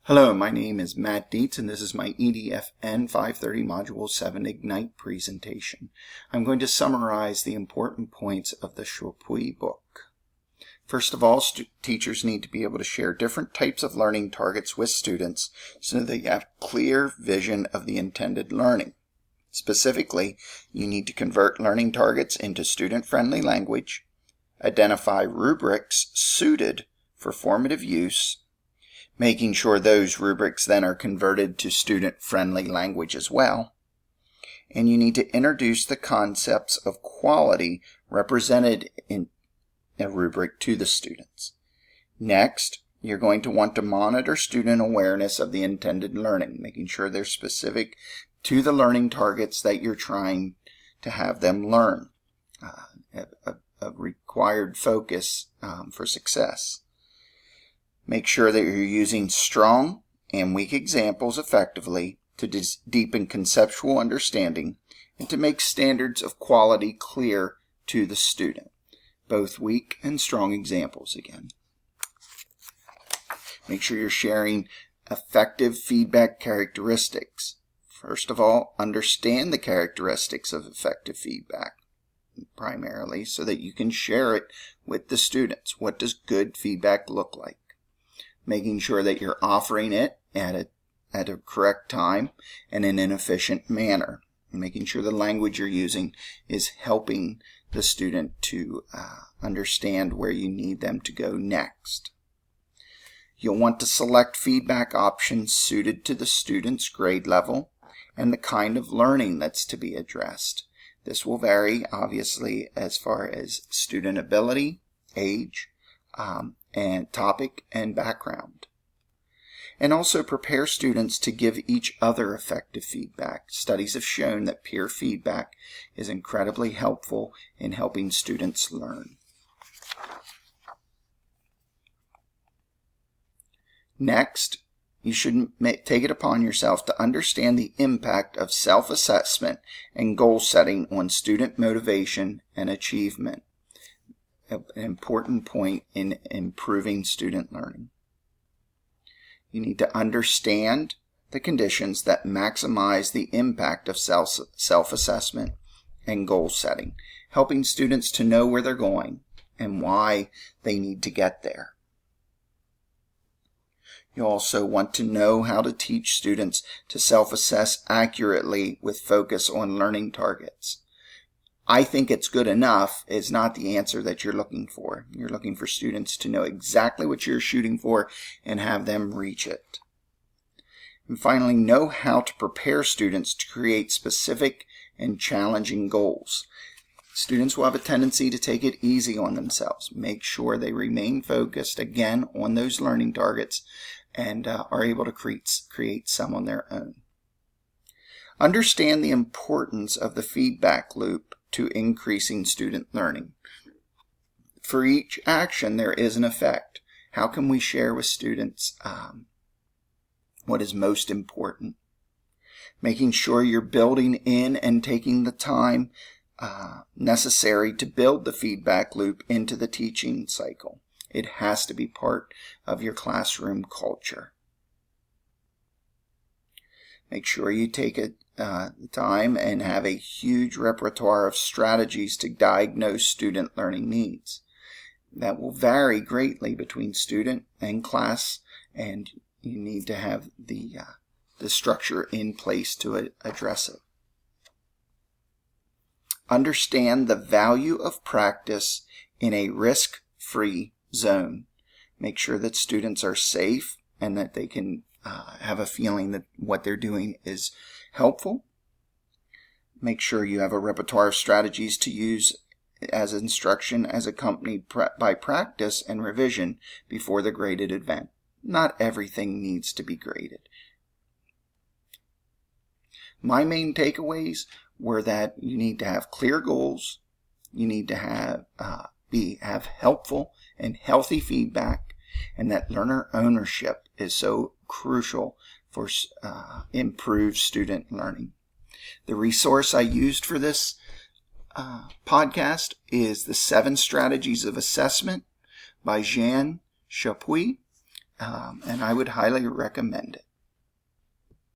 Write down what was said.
Hello, my name is Matt Dietz, and this is my EDFN 530 Module 7 Ignite presentation. I'm going to summarize the important points of the Chapuis book. First of all, teachers need to be able to share different types of learning targets with students so that they have clear vision of the intended learning. Specifically, you need to convert learning targets into student-friendly language, identify rubrics suited for formative use, making sure those rubrics then are converted to student-friendly language as well. And you need to introduce the concepts of quality represented in a rubric to the students. Next, you're going to want to monitor student awareness of the intended learning, making sure they're specific to the learning targets that you're trying to have them learn. A required focus for success. Make sure that you're using strong and weak examples effectively to deepen conceptual understanding and to make standards of quality clear to the student. Both weak and strong examples again. Make sure you're sharing effective feedback characteristics. First of all, understand the characteristics of effective feedback primarily so that you can share it with the students. What does good feedback look like? Making sure that you're offering it at a correct time and in an efficient manner. Making sure the language you're using is helping the student to understand where you need them to go next. You'll want to select feedback options suited to the student's grade level and the kind of learning that's to be addressed. This will vary, obviously, as far as student ability, age, and topic and background. And also prepare students to give each other effective feedback. Studies have shown that peer feedback is incredibly helpful in helping students learn. Next, you should take it upon yourself to understand the impact of self-assessment and goal setting on student motivation and achievement. An important point in improving student learning. You need to understand the conditions that maximize the impact of self-assessment and goal setting, helping students to know where they're going and why they need to get there. You also want to know how to teach students to self-assess accurately with focus on learning targets. I think it's good enough is not the answer that you're looking for. You're looking for students to know exactly what you're shooting for and have them reach it. And finally, know how to prepare students to create specific and challenging goals. Students will have a tendency to take it easy on themselves. Make sure they remain focused, again, on those learning targets and are able to create some on their own. Understand the importance of the feedback loop to increasing student learning. For each action, there is an effect. How can we share with students what is most important? Making sure you're building in and taking the time necessary to build the feedback loop into the teaching cycle. It has to be part of your classroom culture. Make sure you take the time and have a huge repertoire of strategies to diagnose student learning needs. That will vary greatly between student and class, and you need to have the structure in place to address it. Understand the value of practice in a risk-free zone. Make sure that students are safe and that they can have a feeling that what they're doing is helpful. Make sure you have a repertoire of strategies to use as instruction as accompanied by practice and revision before the graded event. Not everything needs to be graded. My main takeaways were that you need to have clear goals, you need to have helpful and healthy feedback, and that learner ownership is so crucial for improved student learning. The resource I used for this podcast is The 7 Strategies of Assessment by Jean Chapuis. and I would highly recommend it.